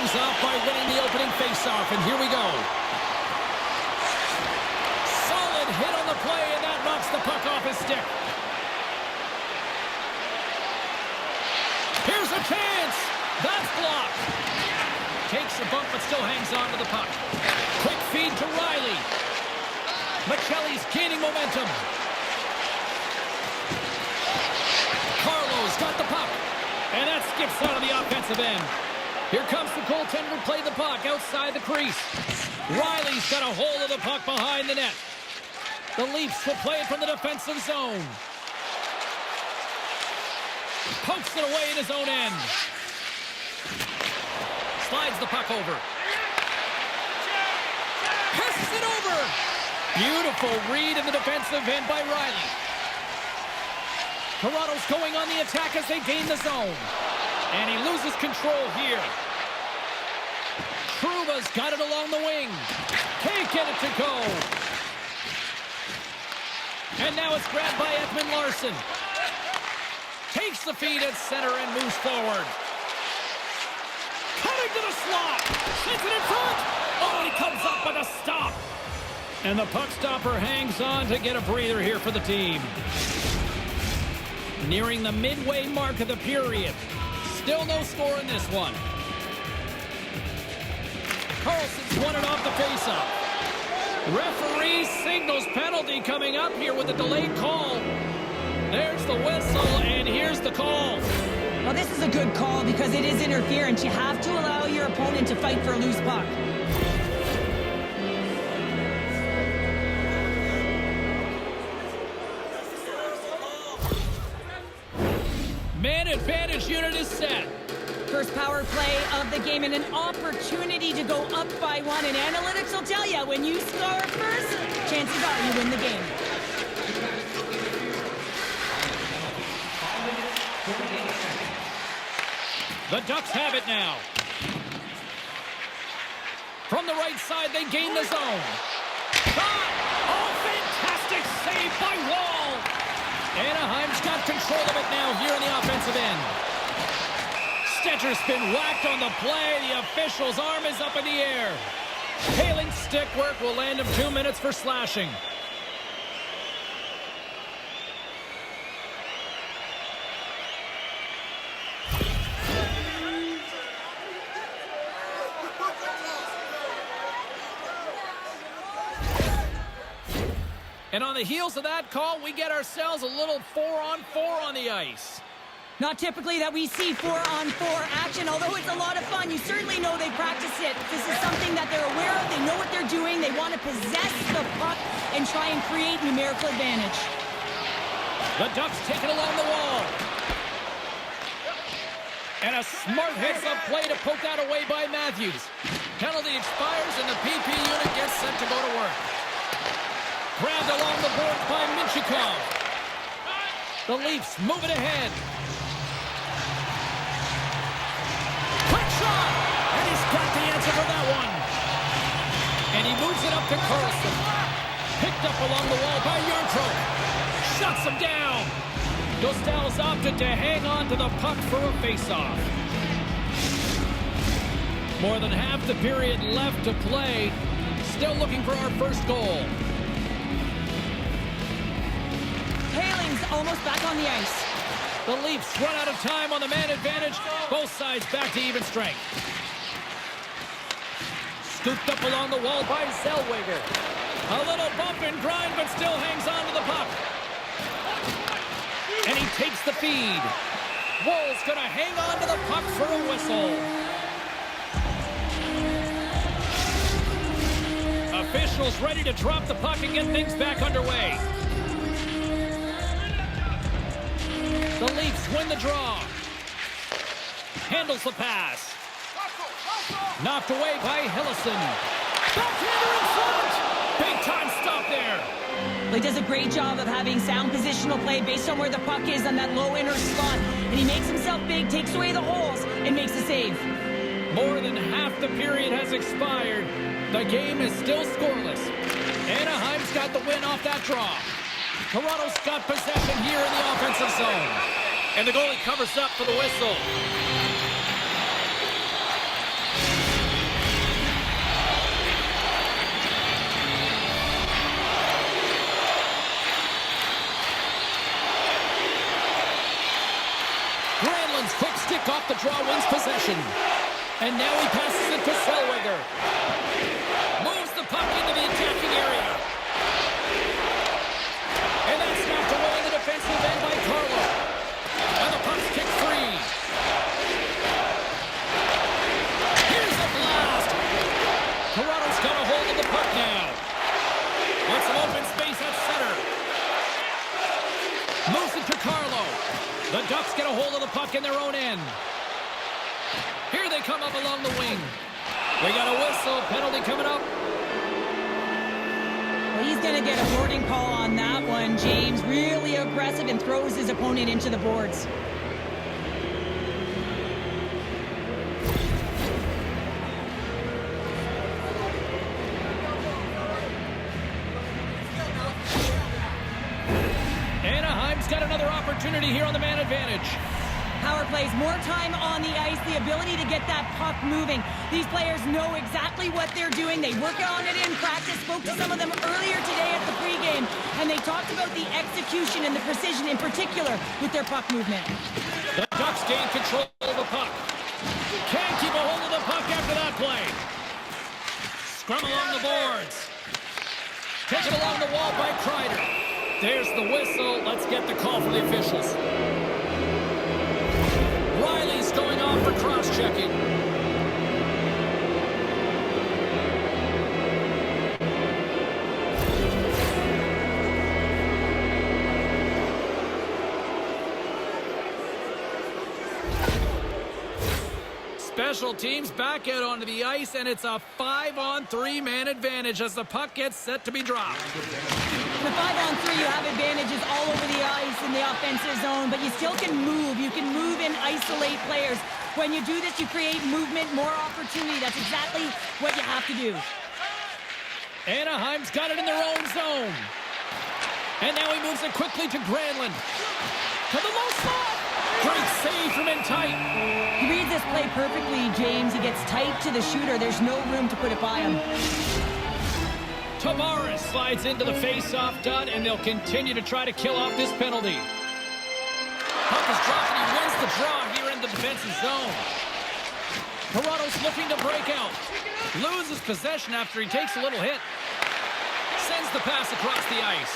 things off by winning the opening faceoff, and here we go. Solid hit on the play, and that knocks the puck off his stick. Here's a chance. That's blocked. Takes a bump, but still hangs on to the puck. Quick feed to Riley. Michelli's gaining momentum. Carlo's got the puck. And that skips out of the offensive end. Here comes the goaltender to play the puck outside the crease. Riley's got a hold of the puck behind the net. The Leafs will play it from the defensive zone. Pokes it away in his own end. Slides the puck over. Passes it over. Beautiful read in the defensive end by Riley. Toronto's going on the attack as they gain the zone. And he loses control here. Trouba's got it along the wing. Can't get it to go. And now it's grabbed by Ekman Larsson. Takes the feed at center and moves forward. Cutting to the slot. Sends it in front. Oh, and he comes up with a stop. And the puck stopper hangs on to get a breather here for the team. Nearing the midway mark of the period. Still no score in this one. Carlson's won it off the faceoff. Referee signals penalty coming up here with a delayed call. There's the whistle, and here's the call. Well, this is a good call because it is interference. You have to allow your opponent to fight for a loose puck. Man advantage unit is set. First power play of the game and an opportunity to go up by one. And analytics will tell you, when you score first, chances are you win the game. The Ducks have it now. From the right side, they gain the zone. Shot! Oh, fantastic save by Wall! Anaheim's got control of it now here in the offensive end. Stetcher's been whacked on the play. The official's arm is up in the air. Haling's stick work will land him 2 minutes for slashing. And on the heels of that call, we get ourselves a little 4-on-4 on the ice. Not typically that we see 4-on-4 action, although it's a lot of fun. You certainly know they practice it. This is something that they're aware of. They know what they're doing. They want to possess the puck and try and create numerical advantage. The Ducks take it along the wall. And a smart heads-up play to poke that away by Matthews. Penalty expires and the PP unit gets set to go to work. Grabbed along the boards by Minchikov. The Leafs move it ahead. Quick shot! And he's got the answer for that one. And he moves it up to Carlson. Picked up along the wall by Yarncroke. Shuts him down. Dostal's opted to hang on to the puck for a faceoff. More than half the period left to play. Still looking for our first goal. Haling's almost back on the ice. The Leafs run out of time on the man advantage. Both sides back to even strength. Scooped up along the wall by Zellweger. A little bump and grind, but still hangs on to the puck. And he takes the feed. Woll's going to hang on to the puck for a whistle. Officials ready to drop the puck and get things back underway. The Leafs win the draw. Handles the pass. Knocked away by Hillison. Backhander in front. Big time stop there. He does a great job of having sound positional play based on where the puck is on that low inner slot. And he makes himself big, takes away the holes, and makes a save. More than half the period has expired. The game is still scoreless. Anaheim's got the win off that draw. Toronto's got possession here in the offensive zone. And the goalie covers up for the whistle. Granlund's quick stick off the draw wins possession. And now he passes it to Zellweger. Moves the puck into the attacking area. And that's knocked away in the defensive end by Carlo. And the puck's kicked free. Here's a blast. Toronto's got a hold of the puck now. Wants some open space at center. Moves it to Carlo. The Ducks get a hold of the puck in their own end. Here they come up along the wing. We got a whistle. Penalty coming up. Well, he's going to get a boarding call on that one. James really aggressive and throws his opponent into the boards. Anaheim's got another opportunity here on the man advantage. Power plays, more time on the ice, the ability to get that puck moving. These players know exactly what they're doing. They work on it in practice. Spoke to some of them earlier today at the pregame, and they talked about the execution and the precision in particular with their puck movement. The Ducks gain control of the puck. Can't keep a hold of the puck after that play. Scrum along the boards. Taken along the wall by Kreider. There's the whistle. Let's get the call from the officials. Riley's going off for cross-checking. Special teams back out onto the ice, and it's a 5-on-3 man advantage as the puck gets set to be dropped. In the 5-on-3, you have advantages all over the ice in the offensive zone, but you still can move. You can move and isolate players. When you do this, you create movement, more opportunity. That's exactly what you have to do. Anaheim's got it in their own zone. And now he moves it quickly to Granlund. To the low slot. Great save from in tight. He reads this play perfectly, James. He gets tight to the shooter. There's no room to put it by him. Tavares slides into the face-off dot, and they'll continue to try to kill off this penalty. Puck is dropped, and he wins the draw here in the defensive zone. Toronto's looking to break out. Loses possession after he takes a little hit. Sends the pass across the ice.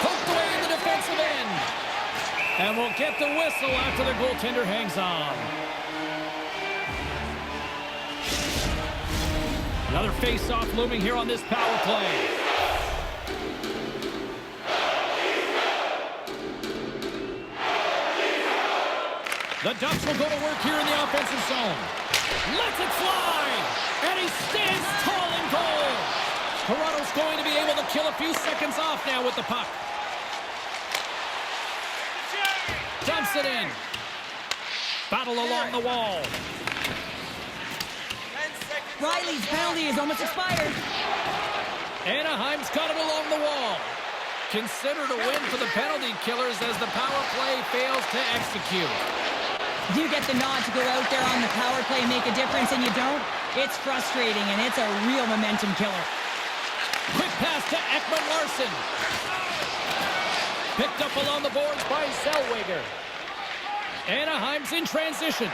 Poked away in the defensive end. And we'll get the whistle after the goaltender hangs on. Another face-off looming here on this power play. The Ducks will go to work here in the offensive zone. Lets it fly! And he stands tall in goal! Toronto's going to be able to kill a few seconds off now with the puck. Dumps it in. Battle along the wall. Riley's penalty is almost expired. Anaheim's got it along the wall. Considered a win for the penalty killers as the power play fails to execute. You get the nod to go out there on the power play and make a difference, and you don't. It's frustrating, and it's a real momentum killer. Quick pass to Ekman-Larsson. Picked up along the boards by Zellweger. Anaheim's in transition.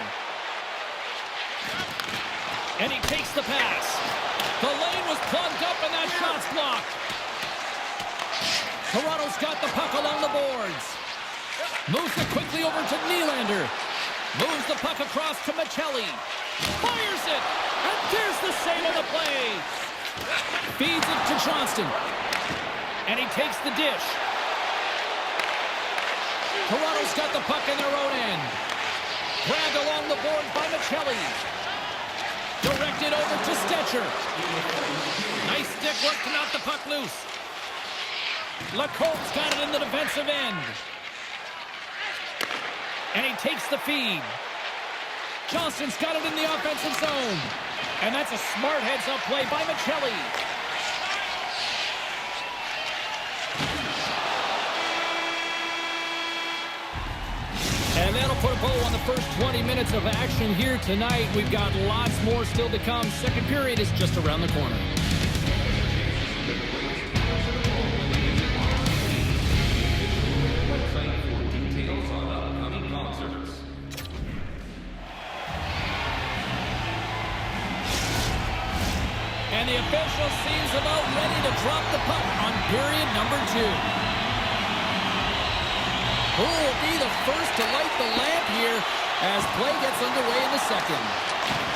And he takes the pass. The lane was plugged up, and that shot's blocked. Toronto's got the puck along the boards. Moves it quickly over to Nylander. Moves the puck across to Michelli. Fires it. And there's the save on the play. Feeds it to Johnston. And he takes the dish. Toronto's got the puck in their own end. Grabbed along the boards by Michelli. Directed over to Stetcher. Nice stick work to knock the puck loose. Lacombe's got it in the defensive end. And he takes the feed. Johnston's got it in the offensive zone. And that's a smart heads-up play by Michelli. And that'll put a bow on the first 20 minutes of action here tonight. We've got lots more still to come. Second period is just around the corner. Website for details on upcoming And the official seems about ready to drop the puck on period number 2. Who will be the first to light the lamp here as play gets underway in the second?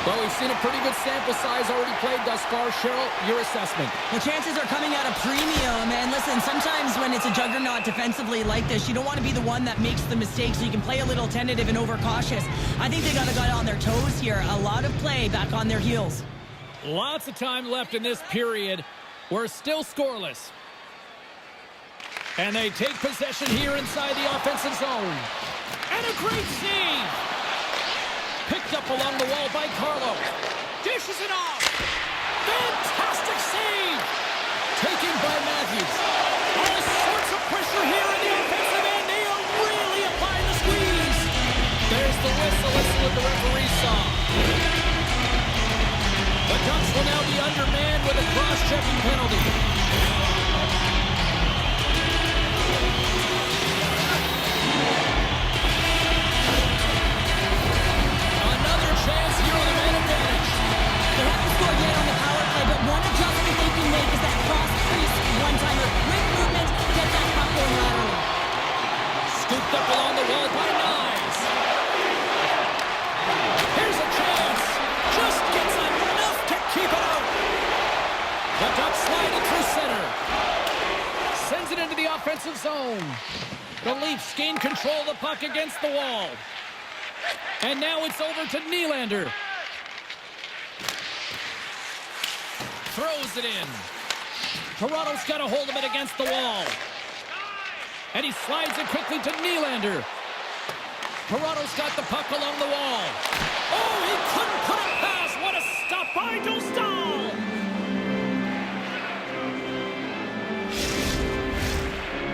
Well, we've seen a pretty good sample size already played thus far. Cheryl, your assessment. The chances are coming at a premium. And listen, sometimes when it's a juggernaut defensively like this, you don't want to be the one that makes the mistake, so you can play a little tentative and overcautious. I think they got to get on their toes here. A lot of play back on their heels. Lots of time left in this period. We're still scoreless. And they take possession here inside the offensive zone. And a great save! Picked up along the wall by Carlo. Dishes it off. Fantastic save! Taken by Matthews. All sorts of pressure here in the offensive end. They are really applying the squeeze. There's the whistle. Let's see what the referee saw. The Ducks will now be undermanned with a cross-checking penalty. Chance here on the man advantage. They haven't scored yet on the power play, but one adjustment they can make is that cross-crease one-timer. Quick movement, get that puck going laterally. Scooped up along the wall by Knies. Here's a chance. Just gets enough to keep it out. The Ducks slide it through center. Sends it into the offensive zone. The Leafs gain control of the puck against the wall. And now it's over to Nylander. Throws it in. Toronto's got a hold of it against the wall. And he slides it quickly to Nylander. Toronto's got the puck along the wall. Oh, he couldn't put it past. What a stop by Dostal.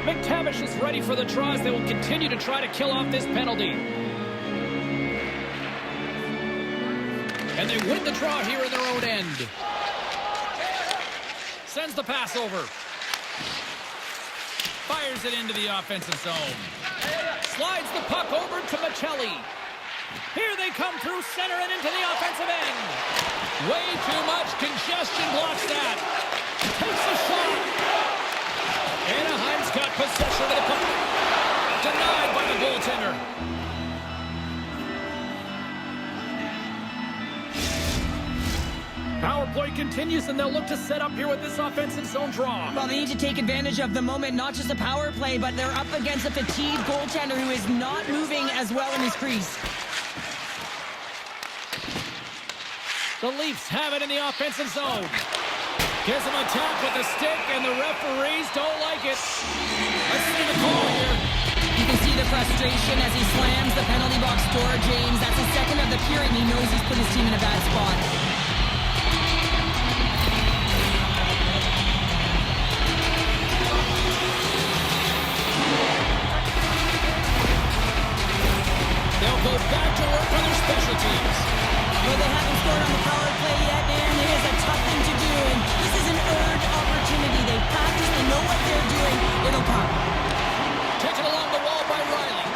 McTavish is ready for the draws. They will continue to try to kill off this penalty. And they win the draw here in their own end. Sends the pass over. Fires it into the offensive zone. Slides the puck over to Michelli. Here they come through center and into the offensive end. Way too much congestion blocks that. Takes a shot. Anaheim's got possession of the puck. Denied by the goaltender. Power play continues, and they'll look to set up here with this offensive zone draw. Well, they need to take advantage of the moment, not just a power play, but they're up against a fatigued goaltender who is not moving as well in his crease. The Leafs have it in the offensive zone. Gives him a tap with the stick, and the referees don't like it. Let's see the call here. You can see the frustration as he slams the penalty box door, James. That's the second of the period, and he knows he's put his team in a bad spot. They'll go back to work on their special teams. Well, they haven't scored on the power play yet, and it is a tough thing to do. And this is an earned opportunity. They practice, they know what they're doing. It'll come. Taken along the wall by Riley.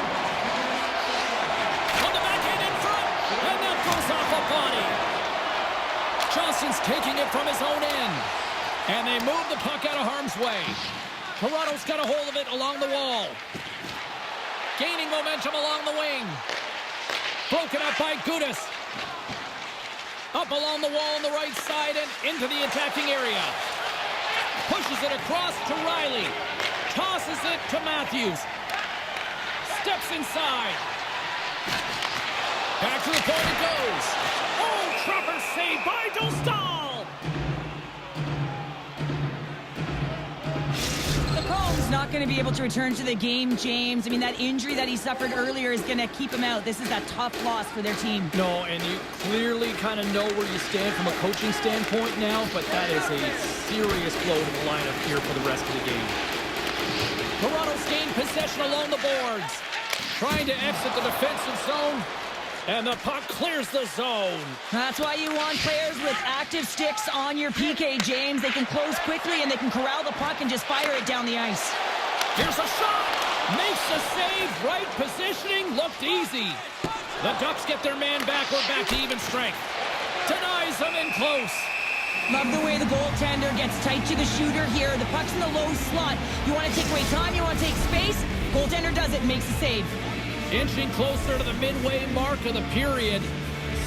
On the backhand in front, and that goes off a body. Johnson's taking it from his own end. And they move the puck out of harm's way. Toronto's got a hold of it along the wall. Gaining momentum along the wing. Broken up by Gudas. Up along the wall on the right side and into the attacking area. Pushes it across to Riley. Tosses it to Matthews. Steps inside. Back to the point it goes. Oh, proper save by Dostal. Combs not going to be able to return to the game, James. I mean, that injury that he suffered earlier is going to keep him out. This is a tough loss for their team. No, and you clearly kind of know where you stand from a coaching standpoint now, but that is a serious blow to the lineup here for the rest of the game. Toronto's gained possession along the boards. Trying to exit the defensive zone. And the puck clears the zone. That's why you want players with active sticks on your PK, James. They can close quickly and they can corral the puck and just fire it down the ice. Here's a shot. Makes a save. Right positioning. Looked easy. The Ducks get their man back. We're back to even strength. Denies them in close. Love the way the goaltender gets tight to the shooter here. The puck's in the low slot. You want to take away time, you want to take space. Goaltender does it and makes the save. Inching closer to the midway mark of the period.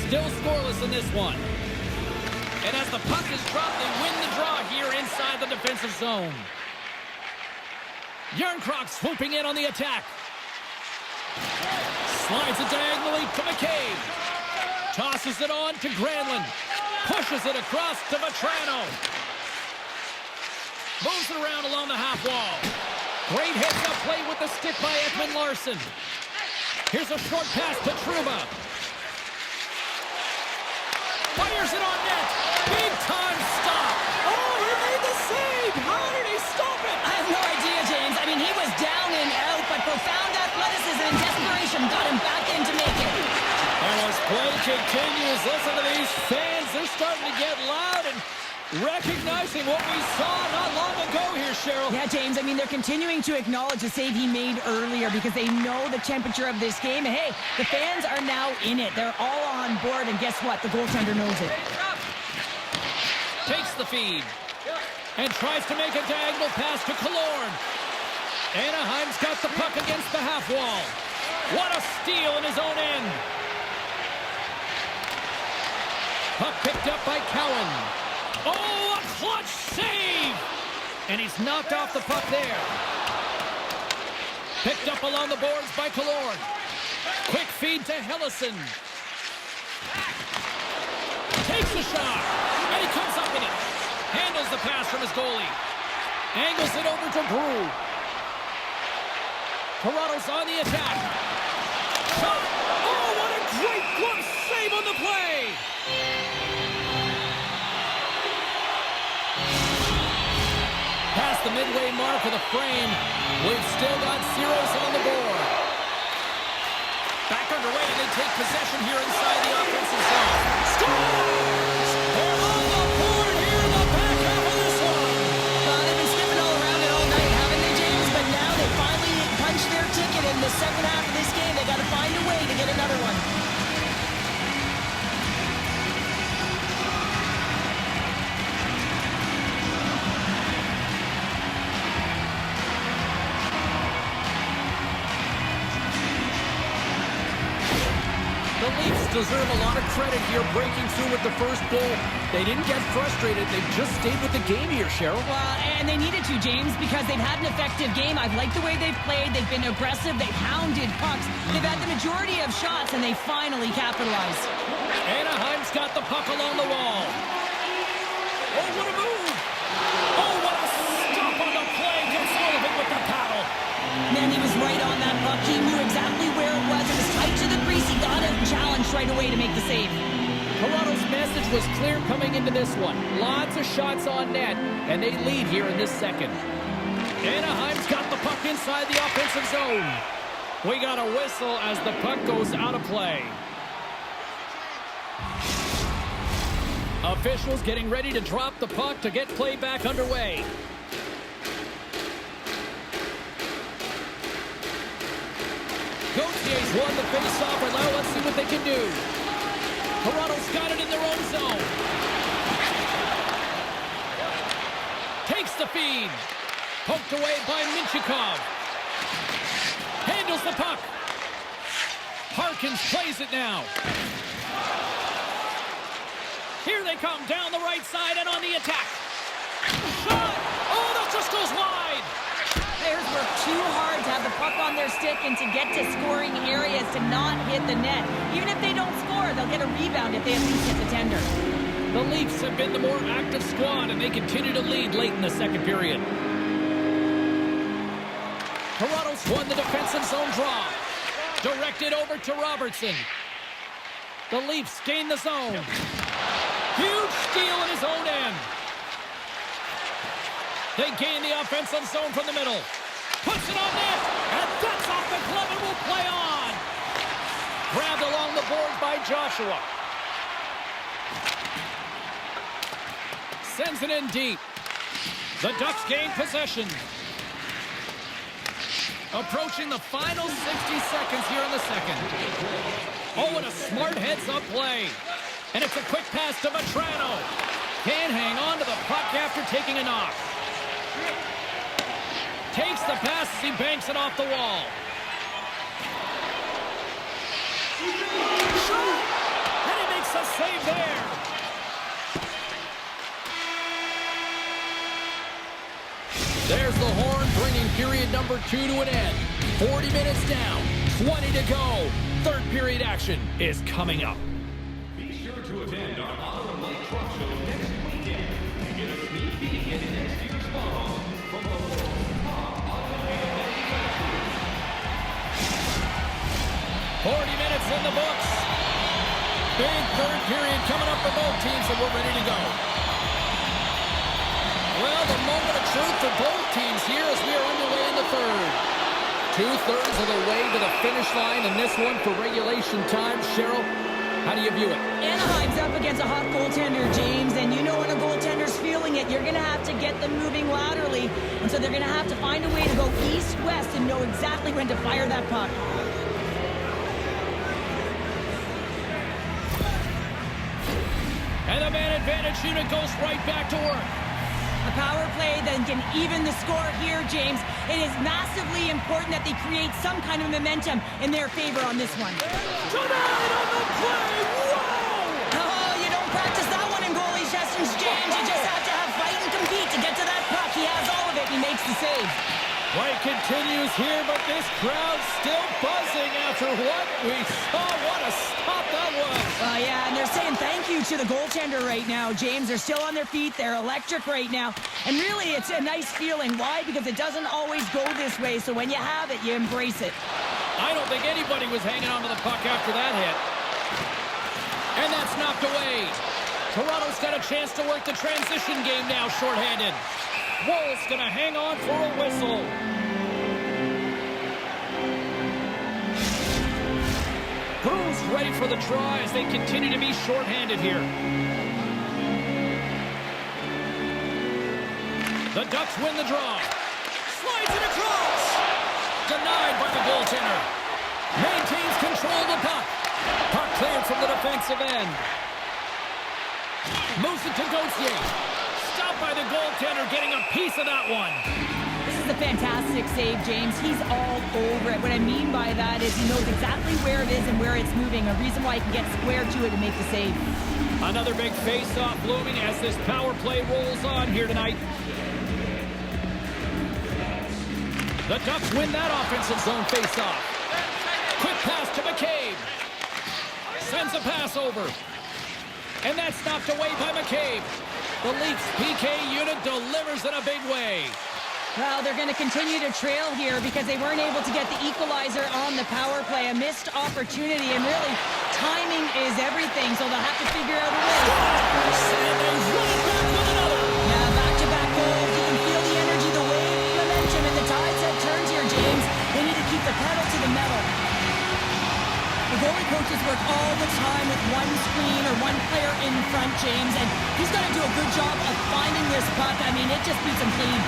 Still scoreless in this one. And as the puck is dropped, they win the draw here inside the defensive zone. Yarncroc swooping in on the attack. Slides it diagonally to McCabe. Tosses it on to Granlund. Pushes it across to Vetrano. Moves it around along the half wall. Great heads-up play with the stick by Ekman Larsson. Here's a short pass to Trouba. Fires it on net. Big time stop. Oh, he made the save. How did he stop it? I have no idea, James. I mean, he was down and out, but profound athleticism and desperation got him back in to make it. And as play continues, listen to these fans. They're starting to get loud and recognizing what we saw not long ago here, Cheryl. Yeah, James, I mean, they're continuing to acknowledge the save he made earlier because they know the temperature of this game. And, hey, the fans are now in it. They're all on board, and guess what? The goaltender knows it. Takes the feed and tries to make a diagonal pass to Killorn. Anaheim's got the puck against the half wall. What a steal in his own end. Puck picked up by Cowan. Oh, a clutch save! And he's knocked off the puck there. Picked up along the boards by Killorn. Quick feed to Hellison. Takes the shot, and he comes up with it. Handles the pass from his goalie. Angles it over to Brew. Toronto's on the attack. Shot! Oh, what a great glove save on the play! Past the midway mark of the frame, we've still got zeros on the board. Back underway, and they take possession here inside the offensive zone. Scores! They're on the board here in the back half of this one. They've been sniffing all around it all night, haven't they, James? But now they finally punched their ticket in the second half of this game. They got to find a way to get another one. The Leafs deserve a lot of credit here breaking through with the first goal. They didn't get frustrated. They just stayed with the game here, Cheryl. Well, and they needed to, James, because they've had an effective game. I've liked the way they've played. They've been aggressive. They've hounded pucks. They've had the majority of shots, and they finally capitalized. Anaheim's got the puck along the wall. Oh, what a move! Oh, what a stop on the play. Gets all of it with the paddle. Man, he was right on that puck. He knew exactly where it was. It was tight to the crease. He got it challenged right away to make the save. Toronto's message was clear coming into this one. Lots of shots on net, and they lead here in this second. Anaheim's got the puck inside the offensive zone. We got a whistle as the puck goes out of play. Officials getting ready to drop the puck to get play back underway. Gautier's won the face-off, and now let's see what they can do. Toronto's got it in their own zone. Takes the feed. Poked away by Minchikov. Handles the puck. Harkins plays it now. Here they come down the right side and on the attack. Shot! Oh, that just goes wide! Players work too hard to have the puck on their stick and to get to scoring areas to not hit the net. Even if they don't score, they'll get a rebound if they at least hit the tender. The Leafs have been the more active squad, and they continue to lead late in the second period. Toronto's won the defensive zone draw. Directed over to Robertson. The Leafs gain the zone. Huge steal in his own end. They gain the offensive zone from the middle. Puts it on net, and that's off the glove and will play on. Grabbed along the board by Joshua. Sends it in deep. The Ducks gain possession. Approaching the final 60 seconds here in the second. Oh, and a smart heads-up play. And it's a quick pass to Vetrano. Can't hang on to the puck after taking a knock. Takes the pass as he banks it off the wall. Shoot! And he makes a save there. There's the horn, bringing period number 2 to an end. 40 minutes down, 20 to go. Third period action is coming up. Be sure to attend our Auto Lake Truck Show next weekend to get a sneak peek at next year's models from the world's top automobile manufacturers. 40 minutes in the books. Big third period coming up for both teams, and we're ready to go. Well, the moment of truth for both teams here as we are underway in the third. 2/3 of the way to the finish line in this one for regulation time. Cheryl, how do you view it? Anaheim's up against a hot goaltender, James, and you know when a goaltender's feeling it, you're going to have to get them moving laterally, and so they're going to have to find a way to go east-west and know exactly when to fire that puck. And the man advantage unit goes right back to work. A power play that can even the score here, James. It is massively important that they create some kind of momentum in their favor on this one. Tonight on the play, whoa! Oh, you don't practice that one in goalie sessions, James. You just have to have fight and compete to get to that puck. He has all of it, and he makes the save. Play continues here, but this crowd's still buzzing after what we saw. What a stop that was. Yeah, and they're saying thank you to the goaltender right now, James. They're still on their feet. They're electric right now. And really, it's a nice feeling. Why? Because it doesn't always go this way. So when you have it, you embrace it. I don't think anybody was hanging on to the puck after that hit. And that's knocked away. Toronto's got a chance to work the transition game now, shorthanded. Wool's going to hang on for a whistle. Crew's ready for the try as they continue to be shorthanded here. The Ducks win the draw. Slides it across. Denied by the goaltender. Maintains control of the puck. Puck cleared from the defensive end. Moves it to Gauthier. Stopped by the goaltender, getting a piece of that one. This is a fantastic save, James. He's all over it. What I mean by that is he knows exactly where it is and where it's moving. A reason why he can get square to it and make the save. Another big face-off looming as this power play rolls on here tonight. The Ducks win that offensive zone face-off. Quick pass to McCabe. Sends a pass over. And that's knocked away by McCabe. The Leafs PK unit delivers in a big way. Well, they're going to continue to trail here because they weren't able to get the equalizer on the power play. A missed opportunity, and really, timing is everything, so they'll have to figure out a way. And they run it back with another. Yeah, back-to-back goals. You can feel the energy, the wave, the momentum, and the tides have turned here, James. They need to keep the pedal to the metal. The goalie coaches work all the time with one screen or one player in front, James, and he's going to do a good job of finding this puck. I mean, it just beats him clean.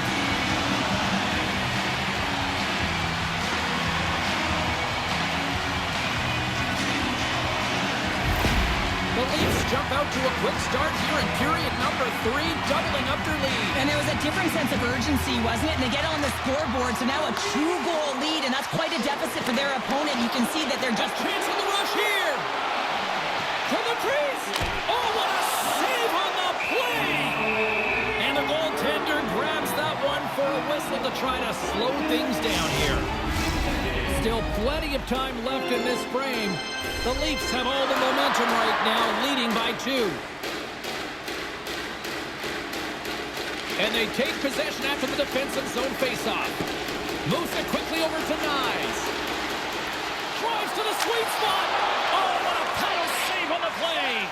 The Leafs jump out to a quick start here in period number 3, doubling up their lead. And there was a different sense of urgency, wasn't it? And they get on the scoreboard, so now a 2-goal lead, and that's quite a deficit for their opponent. You can see that they're just... A chance on the rush here. From the crease. Oh, what a save on the play. And the goaltender grabs that one for a whistle to try to slow things down here. Still plenty of time left in this frame. The Leafs have all the momentum right now, leading by 2. And they take possession after the defensive zone faceoff. Moves it quickly over to Nyes. Drives to the sweet spot. Oh, what a power save on the play.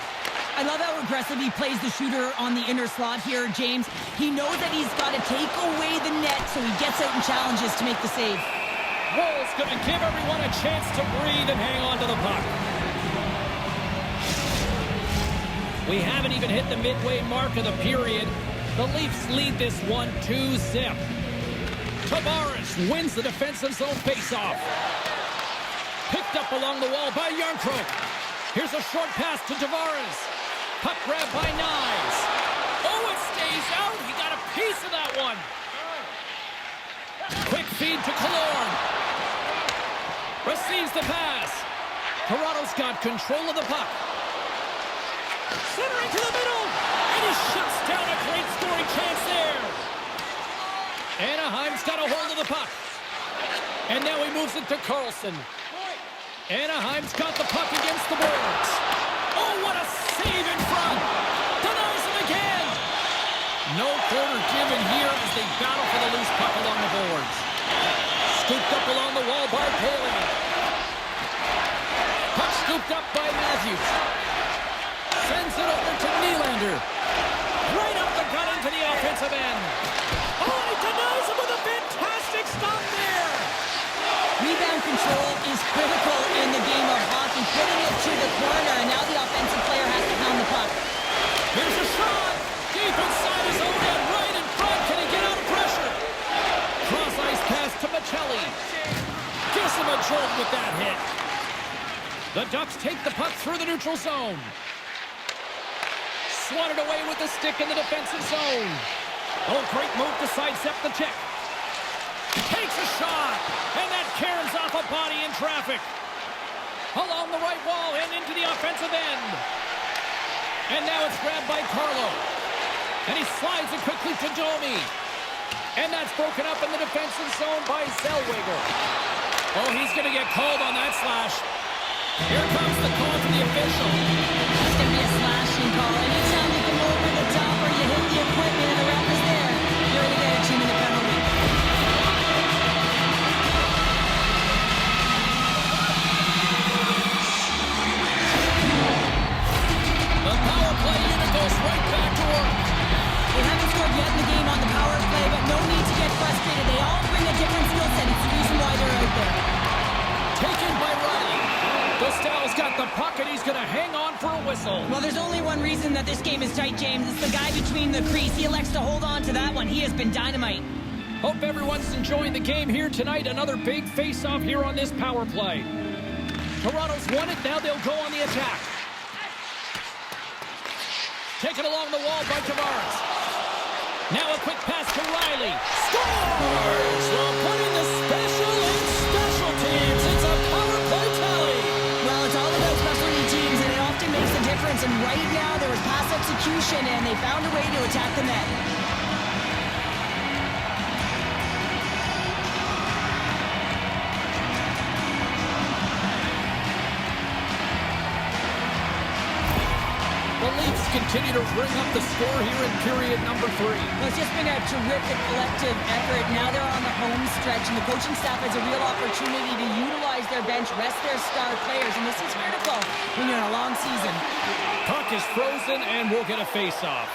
I love how aggressive he plays the shooter on the inner slot here, James. He knows that he's got to take away the net, so he gets out and challenges to make the save. Wool's going to give everyone a chance to breathe and hang on to the puck. We haven't even hit the midway mark of the period. The Leafs lead this one 2-0. Tavares wins the defensive zone faceoff. Picked up along the wall by Yarncroke. Here's a short pass to Tavares. Puck grab by Nyes. piece of that one. Quick feed to Killorn. Receives the pass. Toronto's got control of the puck. Centering to the middle. And he shuts down a great scoring chance there. Anaheim's got a hold of the puck. And now he moves it to Carlson. Anaheim's got the puck against the boards. Oh, what a save in front. Denies him again. No quarter given here as they battle for the loose puck along the boards. Scooped up along the wall by Paley. Puck scooped up by Matthews. Sends it over to Nylander. Right up the gut into the offensive end. Oh, and he denies him with a fantastic stop there. Rebound control is critical in the game of hockey. Putting it to the corner, and now the offensive player has to pound the puck. Here's a shot. Deep inside his own end, right in front. Can he get out of pressure? Cross-ice pass to Michelli. Gives him a jolt with that hit. The Ducks take the puck through the neutral zone. Swatted away with the stick in the defensive zone. Oh, great move to sidestep the check. Takes a shot, and that caroms off a body in traffic. Along the right wall and into the offensive end. And now it's grabbed by Carlo. And he slides it quickly to Domi. And that's broken up in the defensive zone by Zellweger. Oh, he's going to get called on that slash. Here comes the call from the official. That's going to be a slashing call. Anytime you come over the top or you hit the equipment and the ref is there, you're going to get a 2-minute penalty. The power play unit goes right back to work. They haven't scored yet in the game on the power play, but no need to get frustrated. They all bring a different skill set. It's the reason why they're out there. Taken by Riley. Gustav's got the puck, and he's going to hang on for a whistle. Well, there's only one reason that this game is tight, James. It's the guy between the crease. He elects to hold on to that one. He has been dynamite. Hope everyone's enjoying the game here tonight. Another big face-off here on this power play. Toronto's won it. Now they'll go on the attack. Taken along the wall by Tavares. Now a quick pass to Riley. Scores! Well, putting the special in special teams. It's a power play tally. Well, it's all about specialty teams, and it often makes a difference. And right now, there was pass execution, and they found a way to attack the net. The Leafs continue to bring up the score here in period number 3. Well, it's just been a terrific collective effort. Now they're on the home stretch, and the coaching staff has a real opportunity to utilize their bench, rest their star players, and this is critical when you're in a long season. Puck is frozen, and we'll get a face-off.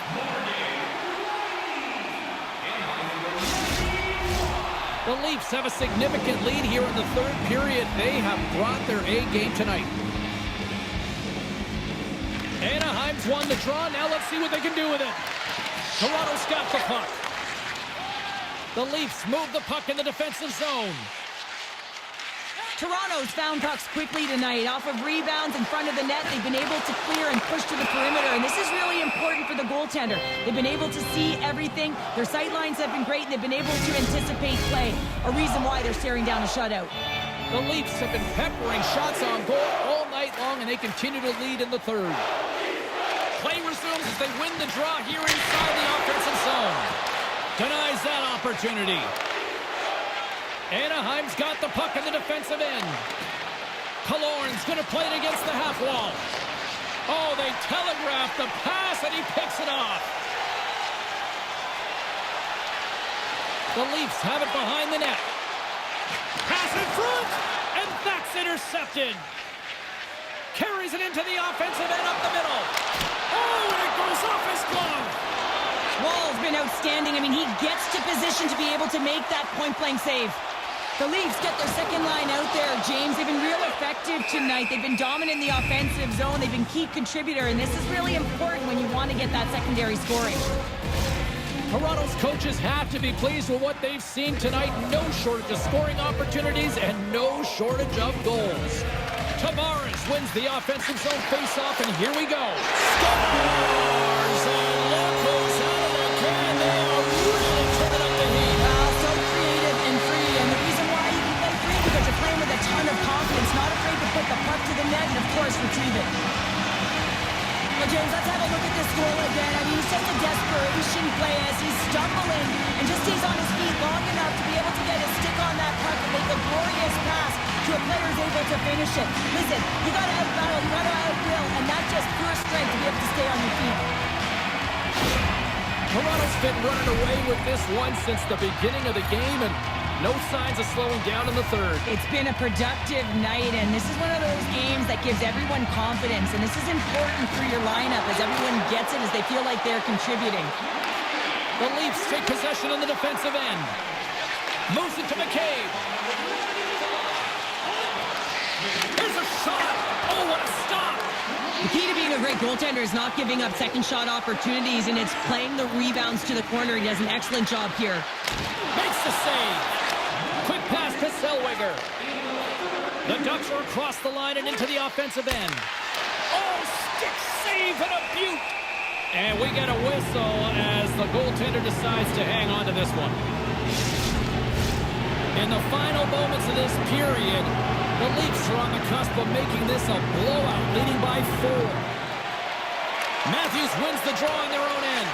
The Leafs have a significant lead here in the third period. They have brought their A game tonight. Anaheim's won the draw. Now let's see what they can do with it. Toronto's got the puck. The Leafs move the puck in the defensive zone. Toronto's found pucks quickly tonight. Off of rebounds in front of the net, they've been able to clear and push to the perimeter, and this is really important for the goaltender. They've been able to see everything. Their sight lines have been great, and they've been able to anticipate play, a reason why they're staring down a shutout. The Leafs have been peppering shots on goal all night long, and they continue to lead in the third. Play resumes as they win the draw here inside the offensive zone. Denies that opportunity. Anaheim's got the puck in the defensive end. Killorn's going to play it against the half wall. Oh, they telegraph the pass, and he picks it off. The Leafs have it behind the net. Pass in front, and that's intercepted. Carries it into the offensive end up the middle. Oh, and it goes off his glove. Wall's been outstanding. I mean, he gets to position to be able to make that point-blank save. The Leafs get their second line out there, James. They've been real effective tonight. They've been dominant in the offensive zone. They've been key contributor, and this is really important when you want to get that secondary scoring. Toronto's coaches have to be pleased with what they've seen tonight. No shortage of scoring opportunities and no shortage of goals. Tavares wins the offensive zone faceoff, and here we go. Scores! And look who's at it again. They are really Norris retrieve it. Well, James, let's have a look at this goal again. I mean, it's just a desperation play as he's stumbling and just stays on his feet long enough to be able to get his stick on that puck and make a glorious pass to a player who's able to finish it. Listen, you got to out-battle, you got to out-will, and that's just pure strength to be able to stay on your feet. Toronto's been running away with this one since the beginning of the game, and no signs of slowing down in the third. It's been a productive night, and this is one of those games that gives everyone confidence, and this is important for your lineup as everyone gets it, as they feel like they're contributing. The Leafs take possession on the defensive end. Moves it to McCabe. Here's a shot. Oh, what a stop. The key to being a great goaltender is not giving up second shot opportunities, and it's playing the rebounds to the corner. He does an excellent job here. Makes the save. Quick pass to Zellweger. The Ducks are across the line and into the offensive end. Oh, stick save and a beaut. And we get a whistle as the goaltender decides to hang on to this one. In the final moments of this period, the Leafs are on the cusp of making this a blowout, leading by 4. Matthews wins the draw on their own end.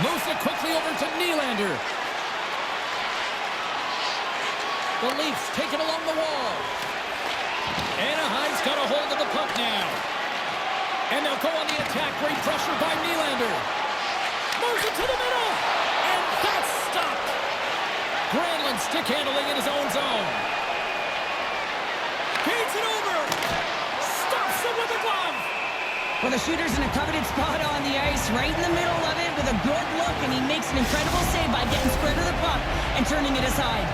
Moves it quickly over to Nylander. The Leafs take it along the wall. Anaheim's got a hold of the puck now. And they'll go on the attack. Great pressure by Nylander. Moves it to the middle. And that's stopped. Granlund stick handling in his own zone. Feeds it over. Stops it with a glove. Well, the shooter's in a coveted spot on the ice, right in the middle of it with a good look, and he makes an incredible save by getting square to the puck and turning it aside.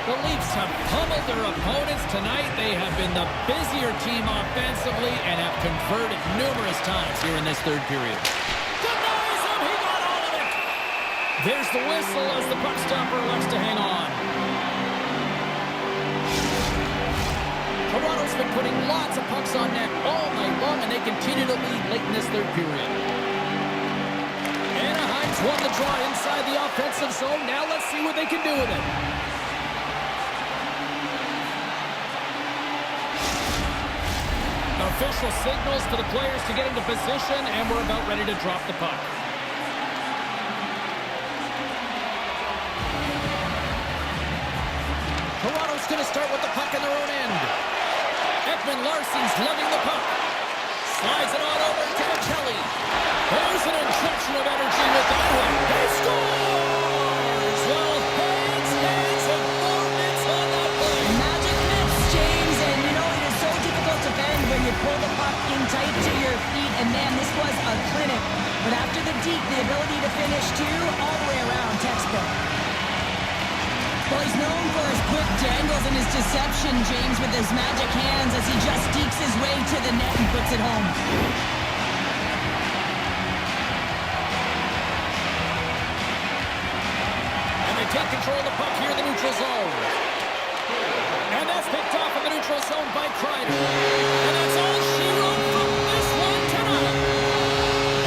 The Leafs have pummeled their opponents tonight. They have been the busier team offensively and have converted numerous times here in this third period. Denies him. He got all of it. There's the whistle as the puck stopper elects to hang on. Toronto's been putting lots of pucks on net all night long, and they continue to lead late in this third period. Anaheim's won the draw inside the offensive zone. Now let's see what they can do with it. Official signals to the players to get into position, and we're about ready to drop the puck. Toronto's going to start with the puck in their own end. Ekman Larsson's lugging the puck. Slides it on over to Kelly. There's an injection of energy with that one. He scores! Well, hands, and more mitts on that play. Magic mitts, James, and you know, it is so difficult to bend when you pull the puck in tight to your feet, and man, this was a clinic. But after the deke, the ability to finish too, all the way around, textbook. Well, he's known for his quick dangles and his deception, James, with his magic hands as he just dekes his way to the net and puts it home. And they take control of the puck here in the neutral zone. And that's picked off in the neutral zone by Kreider. And that's all she wrote from this one tonight.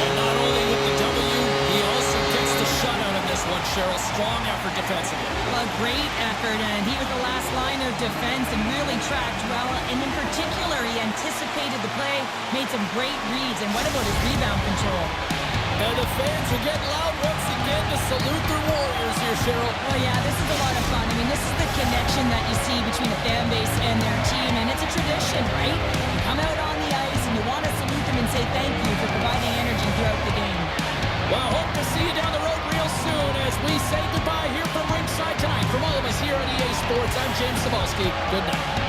And not only with the W, he also gets the shutout in this one, Cheryl. Strong effort defensively. Well, great effort, and he was the last line of defense and really tracked well. And in particular, he anticipated the play, made some great reads, and what about his rebound control? And the fans are getting loud once again to salute their Warriors here, Cheryl. Oh, yeah, this is a lot of fun. I mean, this is the connection that you see between the fan base and their team, and it's a tradition, right? You come out on the ice, and you want to salute them and say thank you for providing energy throughout the game. Well, hope to see you down the road real soon as we say goodbye here from ringside tonight. From all of us here at EA Sports, I'm James Cebulski. Good night.